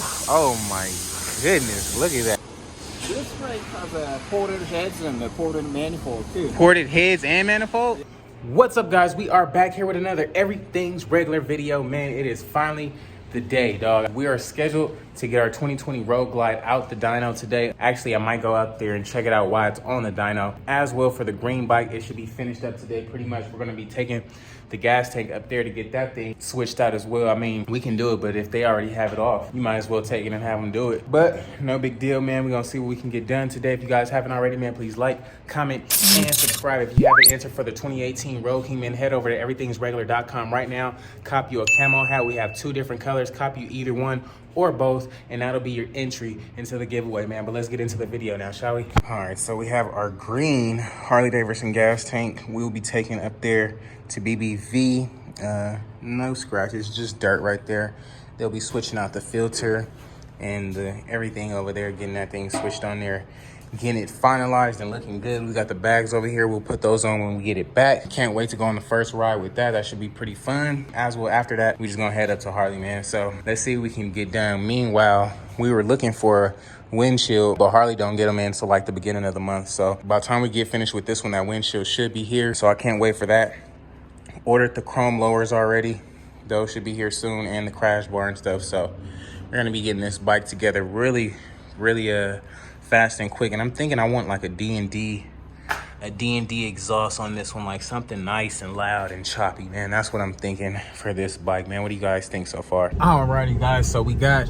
Oh my goodness, look at that. This brake has ported heads and a ported manifold too. Ported heads and manifold? What's up, guys? We are back here with another Everything's Regular video. Man, it is finally the day, dog. We are scheduled to get our 2020 Road Glide out the dyno today. Actually, I might go out there and check it out while it's on the dyno. As well for the green bike, it should be finished up today. Pretty much, we're gonna be taking the gas tank up there to get that thing switched out as well. I mean, we can do it, but if they already have it off, you might as well take it and have them do it. But no big deal, man. We're gonna see what we can get done today. If you guys haven't already, man, please like, comment, and subscribe. If you haven't entered for the 2018 Road King, man, head over to everythingsregular.com right now. Copy you a camo hat. We have 2 different colors. Copy you either one or both, and that'll be your entry into the giveaway, man. But let's get into the video now, shall we? All right, so we have our green Harley Davidson gas tank. We'll be taking up there to BBV. No scratches, just dirt right there. They'll be switching out the filter and everything over there, getting that thing switched on there, getting it finalized and looking good. We got the bags over here. We'll put those on when we get it back. Can't wait to go on the first ride with that. That should be pretty fun. As well, after that, we just gonna head up to Harley, man. So let's see what we can get done. Meanwhile, we were looking for a windshield, but Harley don't get them in until like the beginning of the month. So by the time we get finished with this one, that windshield should be here. So I can't wait for that. Ordered the chrome lowers already. Those should be here soon, and the crash bar and stuff. So we're gonna be getting this bike together really fast and quick. And I'm thinking I want like a D&D exhaust on this one, like something nice and loud and choppy, man. That's what I'm thinking for this bike, man. What do you guys think so far? Alrighty, guys, so we got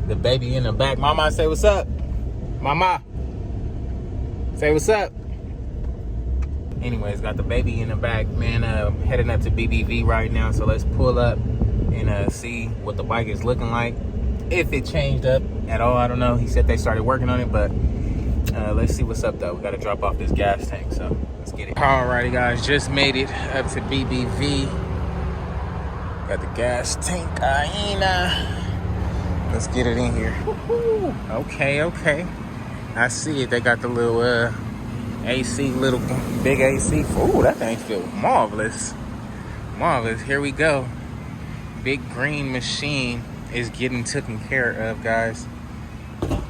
the baby in the back. Mama, say what's up. Mama, say what's up. Anyways, got the baby in the back, man. Heading up to BBV right now, so let's pull up and see what the bike is looking like. If it changed up at all, I don't know. He said they started working on it, but let's see what's up though. We got to drop off this gas tank, so let's get it. Alrighty, guys, just made it up to BBV. Got the gas tank. Let's get it in here. Okay. I see it. They got the little AC, little big AC. Ooh, that thing feels marvelous. Here we go. Big green machine is getting taken care of, guys.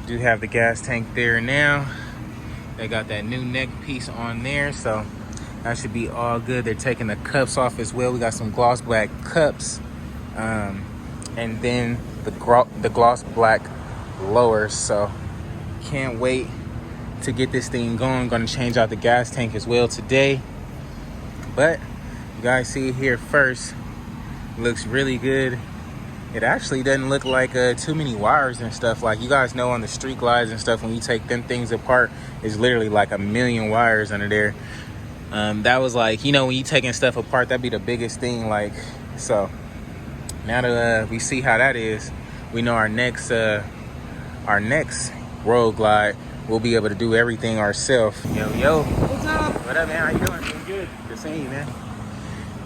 Do have the gas tank there now. They got that new neck piece on there, so that should be all good. They're taking the cups off as well. We got some gloss black cups, and then the gloss black lowers. So can't wait to get this thing going. Gonna change out the gas tank as well today, but you guys see it here first. Looks really good. It actually doesn't look like too many wires and stuff. Like, you guys know on the street glides and stuff, when you take them things apart, it's literally like a million wires under there. That was like, you know, when you taking stuff apart, that'd be the biggest thing. Like, so now that we see how that is, we know our next Road Glide, we'll be able to do everything ourselves. Yo. What's up? What up, man? How you doing? Doing good. Good seeing you, man.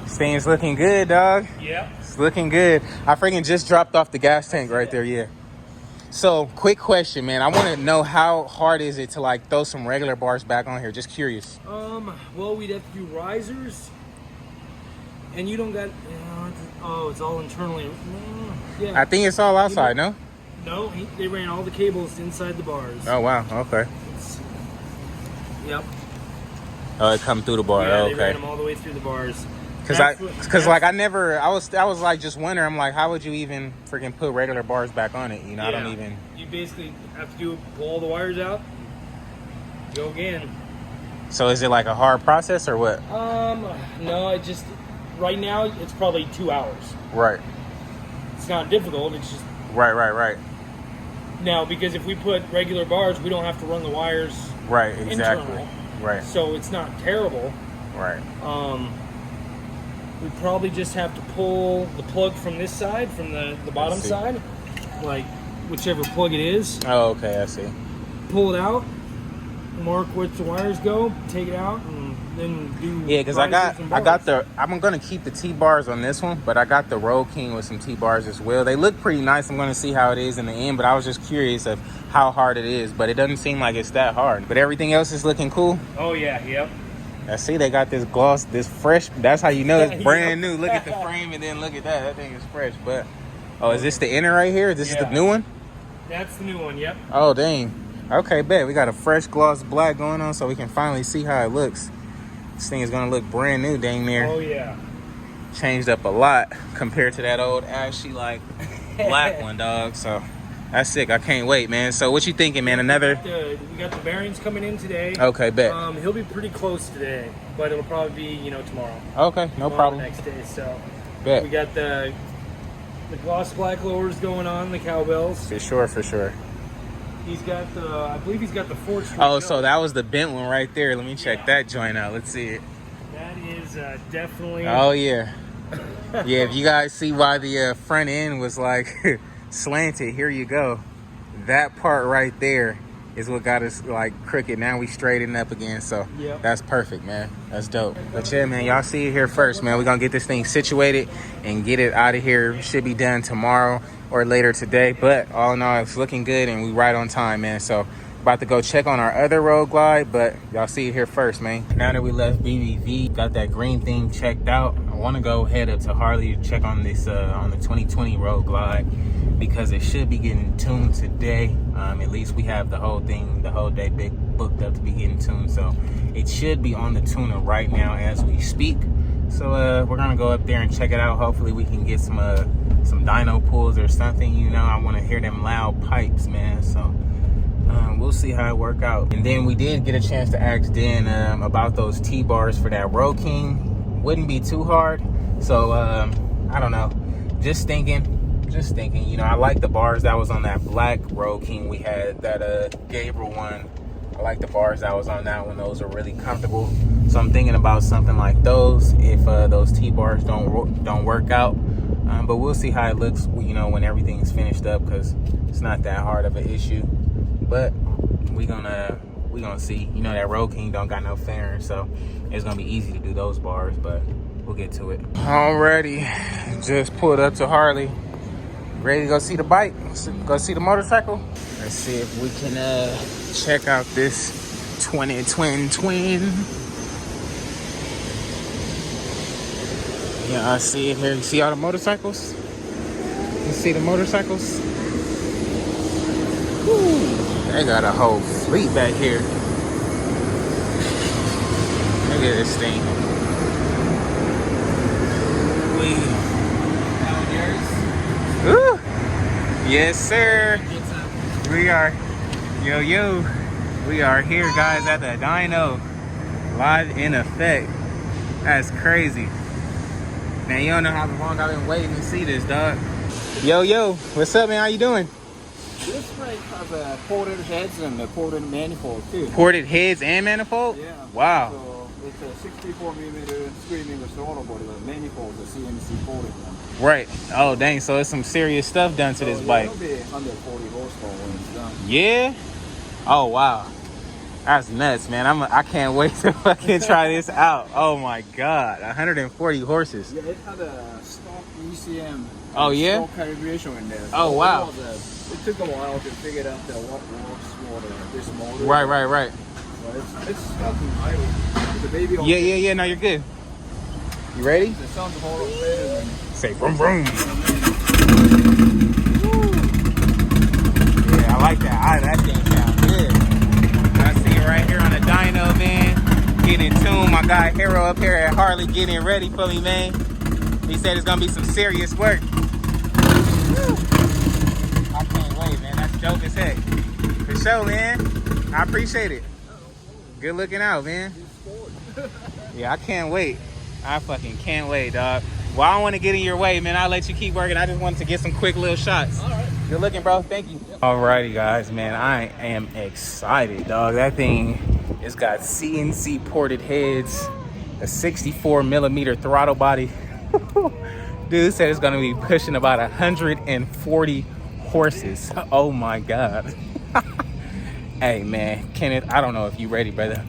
This thing's looking good, dog. Yep. It's looking good. I freaking just dropped off the gas tank right there, yeah. So, quick question, man. I want to know, how hard is it to like throw some regular bars back on here? Just curious. Well, we'd have to do risers, and you don't got. Oh, it's all internally. Yeah. I think it's all outside, no? No, they ran all the cables inside the bars. Oh wow, okay. Yep. Oh, it come through the bar. Yeah, oh, they okay. ran them all the way through the bars. I was like just wondering, I'm like, how would you even freaking put regular bars back on it? You know, yeah. I don't even. You basically have to pull all the wires out, go again. So is it like a hard process or what? No, it just, right now it's probably 2 hours. Right. It's not difficult. It's just. Right. Now, because if we put regular bars, we don't have to run the wires. Right. Exactly. Internal, right. So it's not terrible. Right. We probably just have to pull the plug from this side, from the bottom side, like whichever plug it is. Oh, okay, I see. Pull it out, mark where the wires go, take it out, and then do. Yeah, because I'm gonna keep the T-bars on this one, but I got the Road King with some T-bars as well. They look pretty nice. I'm gonna see how it is in the end, but I was just curious of how hard it is, but it doesn't seem like it's that hard. But everything else is looking cool. Oh yeah, yep. I see they got this gloss, this fresh. That's how you know it's brand new. Look at the frame and then look at that. That thing is fresh. But, oh, is this the inner right here? This is the new one? That's the new one, yep. Oh, dang. Okay, bet. We got a fresh gloss black going on so we can finally see how it looks. This thing is going to look brand new, dang near. Oh, yeah. Changed up a lot compared to that old ashy, like, black one, dog. So, that's sick. I can't wait, man. So, what you thinking, man? Another? We got the bearings coming in today. Okay, bet. He'll be pretty close today, but it'll probably be, tomorrow. Okay, no problem. The next day, so. Bet. We got the gloss black lowers going on, the cowbells. For sure, for sure. He's got I believe he's got the 4-stroke. Oh, so that was the bent one right there. Let me check that joint out. Let's see it. That is definitely. Oh, yeah. Yeah, if you guys see why the front end was like slanted, here you go. That part right there is what got us like crooked. Now we straighten up again, so yep. That's perfect, man. That's dope. But yeah, man, y'all see it here first, man. We're gonna get this thing situated and get it out of here. Should be done tomorrow or later today, but all in all, it's looking good and we right on time, man. So about to go check on our other Road Glide, but y'all see it here first, man. Now that we left BBV, got that green thing checked out, I want to go head up to Harley to check on this on the 2020 Road Glide, because it should be getting tuned today. At least we have the whole thing, the whole day booked up to be getting tuned, so it should be on the tuner right now as we speak. So we're gonna go up there and check it out. Hopefully we can get some dyno pulls or something. I want to hear them loud pipes, man. So we'll see how it work out. And then we did get a chance to ask Dan about those T-bars for that Road King. Wouldn't be too hard. So I don't know, just thinking, I like the bars that was on that black Road King we had, that Gabriel one. I like the bars that was on that one. Those are really comfortable. So I'm thinking about something like those if those T-bars don't work out. But we'll see how it looks, when everything's finished up, because it's not that hard of an issue. But we gonna see. That Road King don't got no fairing, so it's gonna be easy to do those bars, but we'll get to it. Alrighty, just pulled up to Harley. Ready to go see the bike? Go see the motorcycle? Let's see if we can check out this 2020 twin. Yeah, I see it here. You see all the motorcycles? You see the motorcycles? Woo. They got a whole fleet back here. Look at this thing. Ooh. Yes, sir. We are, we are here, guys, at the Dyno, live in effect. That's crazy. Man, you don't know how long I've been waiting to see this, dog. Yo, what's up, man? How you doing? This bike has ported heads and a ported manifold too. Ported heads and manifold? Yeah. Wow. So it's a 64mm screen throttle body, but manifold is a CNC ported one. Right. Oh, dang. So it's some serious stuff done to this bike. It'll be 140 horsepower when it's done. Yeah? Oh, wow. That's nuts, man. I can't wait to fucking try this out. Oh, my God. 140 horses. Yeah, it had a stock ECM. Oh, yeah? Stock calibration in there. Oh, wow. It took a while to figure out what works for this motor. Right. But it's stuck in idle. The baby on Yeah. No, you're good. You ready? The sound of all of it. Say vroom vroom. Yeah, I like that. That thing sounds good. I see it right here on the dyno, man. Getting in tune. My guy Hero up here at Harley getting it ready for me, man. He said it's gonna be some serious work. I can't wait, man. That's dope as heck. For sure, man. I appreciate it. Good looking out, man. Yeah, I can't wait. I fucking can't wait, dog. Well, I don't want to get in your way, man. I'll let you keep working. I just wanted to get some quick little shots. All right. Good looking, bro. Thank you. Alrighty, guys, man. I am excited, dog. That thing, it's got CNC ported heads, a 64mm throttle body. Dude said it's going to be pushing about 140 horses. Oh, my God. Hey, man. Kenneth, I don't know if you ready, brother.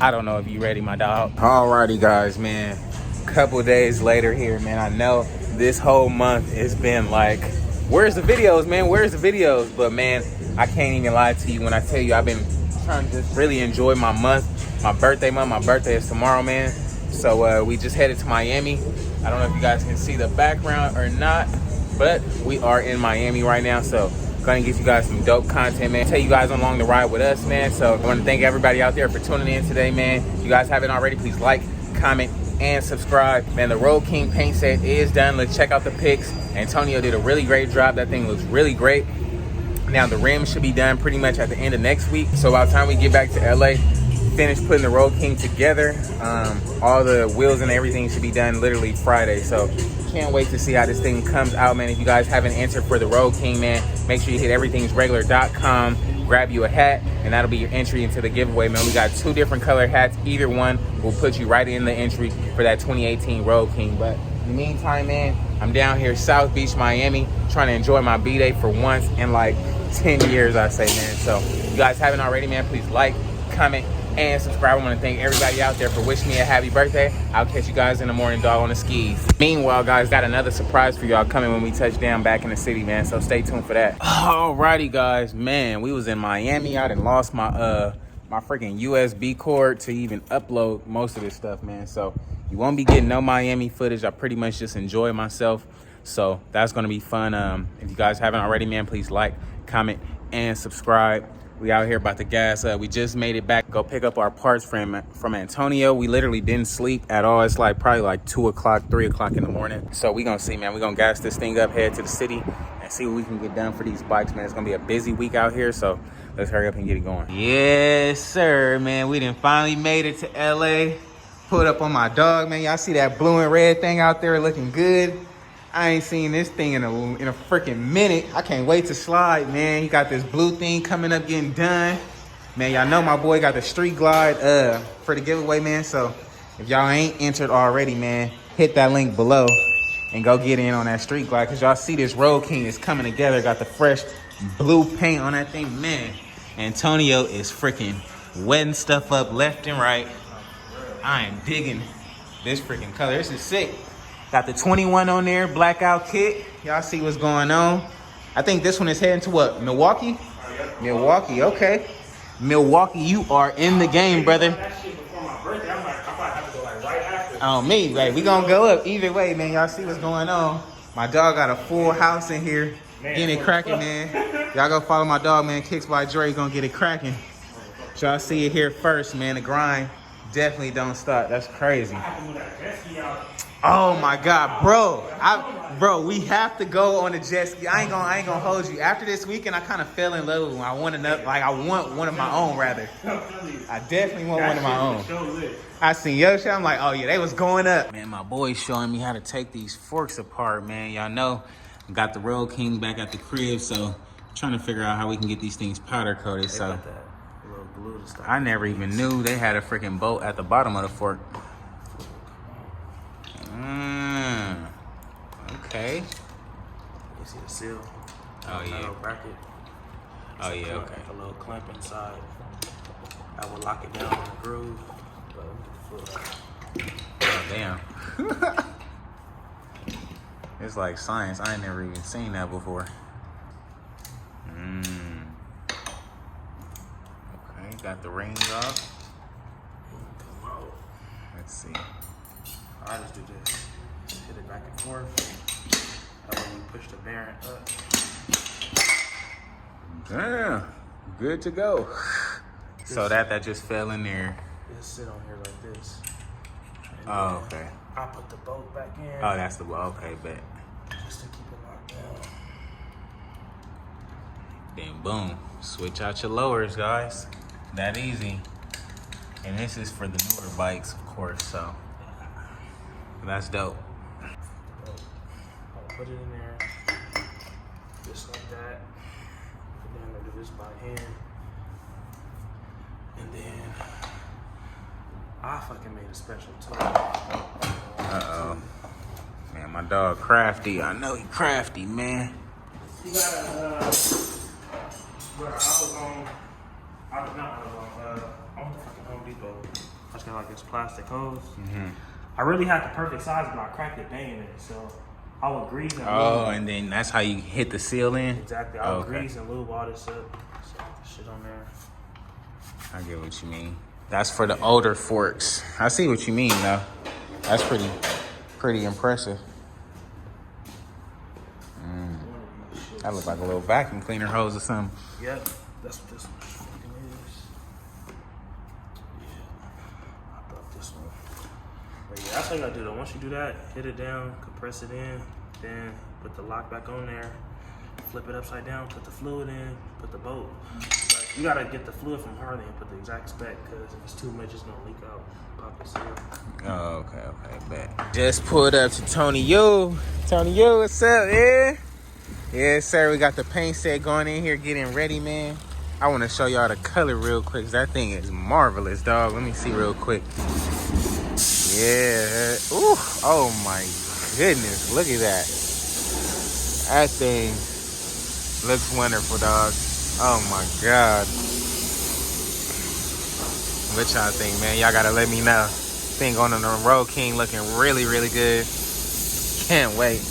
I don't know if you ready, my dog. Alrighty, guys, man. Couple days later here, man. I know this whole month has been like, where's the videos, man? Where's the videos? But, man, I can't even lie to you when I tell you I've been trying to just really enjoy my month, my birthday month. My birthday is tomorrow, man. So we just headed to Miami. I don't know if you guys can see the background or not, but we are in Miami right now. So Gonna get you guys some dope content, man. Take you guys along the ride with us, man. So I want to thank everybody out there for tuning in today, man. If you guys haven't already, please like, comment, and subscribe. Man, the Road King paint set is done. Let's check out the pics. Antonio did a really great job. That thing looks really great. Now the rim should be done pretty much at the end of next week. So by the time we get back to LA, finish putting the Road King together, all the wheels and everything should be done literally Friday. So can't wait to see how this thing comes out, man. If you guys haven't entered for the Road King, man, make sure you hit everythingsregular.com, grab you a hat, and that'll be your entry into the giveaway, man. We got 2 different color hats. Either one will put you right in the entry for that 2018 Road King. But in the meantime, man, I'm down here South Beach, Miami, trying to enjoy my B-Day for once in like 10 years, I say, man. So if you guys haven't already, man, please like, comment, and subscribe. I want to thank everybody out there for wishing me a happy birthday. I'll catch you guys in the morning, dog, on the skis. Meanwhile, guys, got another surprise for y'all coming when we touch down back in the city, man. So stay tuned for that. Alrighty, guys, man, we was in Miami. I done lost my my freaking USB cord to even upload most of this stuff, man. So you won't be getting no Miami footage. I pretty much just enjoy myself. So that's gonna be fun. If you guys haven't already, man, please like, comment, and subscribe. We out here about to gas up. We just made it back. Go pick up our parts from Antonio. We literally didn't sleep at all. It's like probably like 2 o'clock, 3 o'clock in the morning. So we gonna see, man. We gonna gas this thing up, head to the city, and see what we can get done for these bikes, man. It's gonna be a busy week out here, so let's hurry up and get it going. Yes, sir, man. We done finally made it to LA. Put up on my dog, man. Y'all see that blue and red thing out there looking good? I ain't seen this thing in a freaking minute. I can't wait to slide, man. He got this blue thing coming up, getting done. Man, y'all know my boy got the Street Glide for the giveaway, man. So if y'all ain't entered already, man, hit that link below and go get in on that Street Glide. Cause y'all see this Road King is coming together. Got the fresh blue paint on that thing, man. Antonio is freaking wetting stuff up left and right. I am digging this freaking color. This is sick. Got the 21 on there, blackout kit. Y'all see what's going on. I think this one is heading to what, Milwaukee? Oh, yeah. Milwaukee, okay. Milwaukee, you are in the game, brother. That shit before my birthday, I'm like, I probably have to go like right after. On me, right? We gonna go up either way, man. Y'all see what's going on. My dog got a full house in here, man, getting it cracking, man. Y'all go follow my dog, man. Kicks by Dre, gonna get it cracking. So y'all see it here first, man. The grind definitely don't stop. That's crazy. Oh my God, bro, we have to go on the jet ski. I ain't gonna hold you. After this weekend, I kind of fell in love with one. I want one of my own, rather. I definitely want one of my own. I seen your shit. I'm like, oh yeah, they was going up. Man, my boy's showing me how to take these forks apart, man. Y'all know, I got the Road King back at the crib, so I'm trying to figure out how we can get these things powder coated. So I never even knew they had a freaking bolt at the bottom of the fork. Okay. You see the seal? Oh yeah. Bracket. Oh yeah. Okay. A little clamp inside. I will lock it down in the groove. Oh damn. It's like science. I ain't never even seen that before. Okay. Got the rings off. Let's see. I just do this. Just hit it back and forth. That way you push the bearing up. Damn. Good to go. So that just fell in there. Just sit on here like this. And oh, okay. I put the bolt back in. Oh, that's the bolt. Okay, bet. Just to keep it locked down. Then boom. Switch out your lowers, guys. That easy. And this is for the newer bikes, of course, so that's dope. I'll put it in there, just like that. And then I'm gonna do this by hand. And then I fucking made a special toe. Uh-oh. Man, my dog crafty. I know he crafty, man. You gotta, bro, I went to fucking Home Depot. I just got like this plastic hose. I really had the perfect size, but I cracked the bang in it, so I would grease and lube. Oh, and then that's how you hit the seal in? Exactly. I would grease and lube all this up. So I put shit on there. I get what you mean. That's for the older forks. I see what you mean, though. That's pretty impressive. That look like a little vacuum cleaner hose or something. Yep, that's what this one fucking is. Yeah, I thought this one. But yeah, that's all you gotta do though. Once you do that, hit it down, compress it in, then put the lock back on there, flip it upside down, put the fluid in, put the bolt. But you gotta get the fluid from Harley and put the exact spec, because if it's too much, it's gonna leak out. Pop the seal. Oh, okay, bet. Just pulled up to Tony Yo. Tony Yo, what's up, yeah? Yes, sir, we got the paint set going in here, getting ready, man. I want to show y'all the color real quick, 'cause that thing is marvelous, dog. Let me see real quick. Yeah, ooh, oh my goodness, look at that. That thing looks wonderful, dog. Oh my God. What y'all think, man? Y'all gotta let me know. Thing going on the Road King looking really, really good. Can't wait.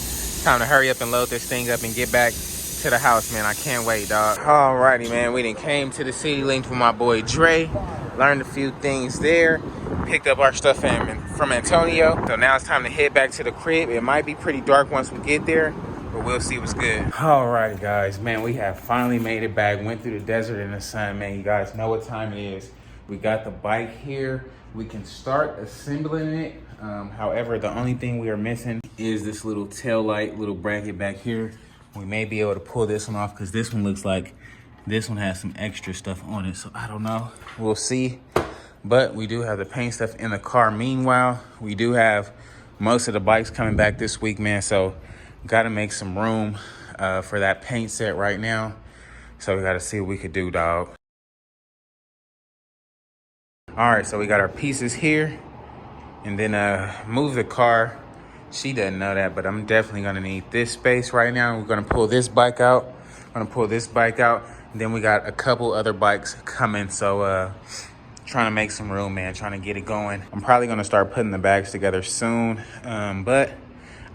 Time to hurry up and load this thing up and get back to the house, man. I can't wait, dog. Alrighty, man. We done came to the City Link with my boy Dre. Learned a few things there. Picked up our stuff from Antonio. So now it's time to head back to the crib. It might be pretty dark once we get there, but we'll see what's good. Alrighty, guys. Man, we have finally made it back. Went through the desert in the sun, man. You guys know what time it is. We got the bike here. We can start assembling it. However, the only thing we are missing is this little tail light, little bracket back here. We may be able to pull this one off because this one looks like this one has some extra stuff on it. So I don't know, we'll see. But we do have the paint stuff in the car. Meanwhile, we do have most of the bikes coming back this week, man. So gotta make some room for that paint set right now. So we gotta see what we could do, dog. All right, so we got our pieces here. And then move the car. She doesn't know that, but I'm definitely gonna need this space right now. We're gonna pull this bike out. And then we got a couple other bikes coming. So trying to make some room, man, trying to get it going. I'm probably gonna start putting the bags together soon. But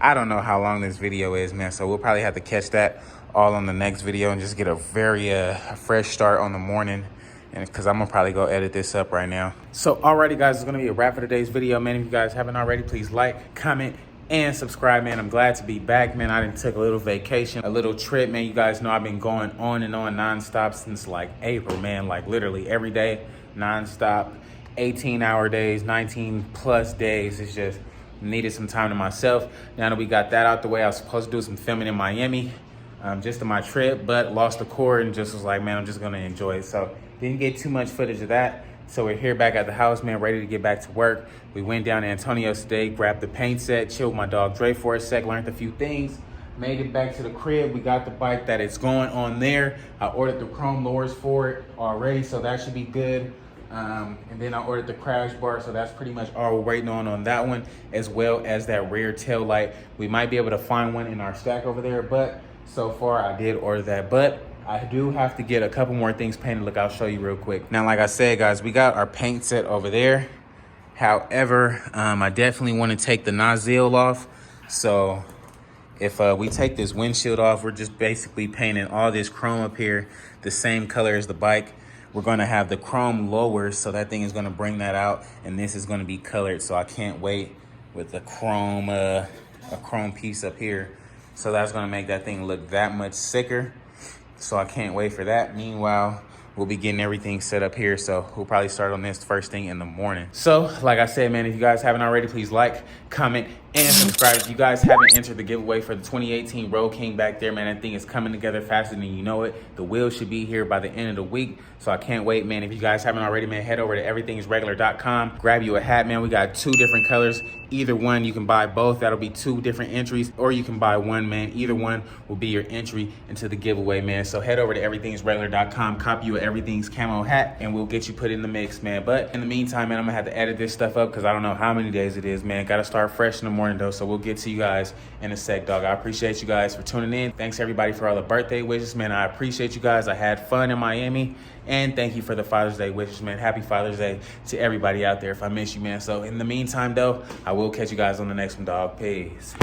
I don't know how long this video is, man. So we'll probably have to catch that all on the next video and just get a very fresh start on the morning. And because I'm gonna probably go edit this up right now. So alrighty, guys, it's gonna be a wrap for today's video, man. If you guys haven't already, please like, comment, and subscribe, man. I'm glad to be back, man. I didn't take a little vacation, a little trip, man. You guys know I've been going on and on nonstop since like April, man. Like literally every day, nonstop, 18-hour days, 19+ days. It's just needed some time to myself. Now that we got that out the way, I was supposed to do some filming in Miami, just on my trip, but lost the cord and just was like, man, I'm just gonna enjoy it. So didn't get too much footage of that. So we're here back at the house, man, ready to get back to work. We went down to Antonio's today, grabbed the paint set, chilled with my dog Dre for a sec, learned a few things, made it back to the crib. We got the bike that is going on there. I ordered the chrome lowers for it already, so that should be good. And then I ordered the crash bar, so that's pretty much all we're waiting on that one, as well as that rear tail light. We might be able to find one in our stack over there, but so far I did order that. But I do have to get a couple more things painted. Look, I'll show you real quick. Now, like I said, guys, we got our paint set over there. However, I definitely want to take the nozzle off. So if we take this windshield off, we're just basically painting all this chrome up here the same color as the bike. We're going to have the chrome lowers, so that thing is going to bring that out, and this is going to be colored. So I can't wait with the chrome, a chrome piece up here. So that's going to make that thing look that much sicker. So I can't wait for that. Meanwhile, we'll be getting everything set up here. So we'll probably start on this first thing in the morning. So like I said, man, if you guys haven't already, please like, comment, and subscribe. If you guys haven't entered the giveaway for the 2018 Road King back there, man, that thing is coming together faster than you know it. The wheel should be here by the end of the week. So I can't wait, man. If you guys haven't already, man, head over to everythingsregular.com. Grab you a hat, man. We got 2 different colors. Either one, you can buy both. That'll be 2 different entries, or you can buy one, man. Either one will be your entry into the giveaway, man. So head over to everythingsregular.com, copy you an Everything's camo hat, and we'll get you put in the mix, man. But in the meantime, man, I'm gonna have to edit this stuff up because I don't know how many days it is, man. Gotta start fresh in the morning, though. So we'll get to you guys in a sec, dog. I appreciate you guys for tuning in. Thanks, everybody, for all the birthday wishes, man. I appreciate you guys. I had fun in Miami. And thank you for the Father's Day wishes, man. Happy Father's Day to everybody out there if I miss you, man. So in the meantime, though, I will catch you guys on the next one, dog. Peace.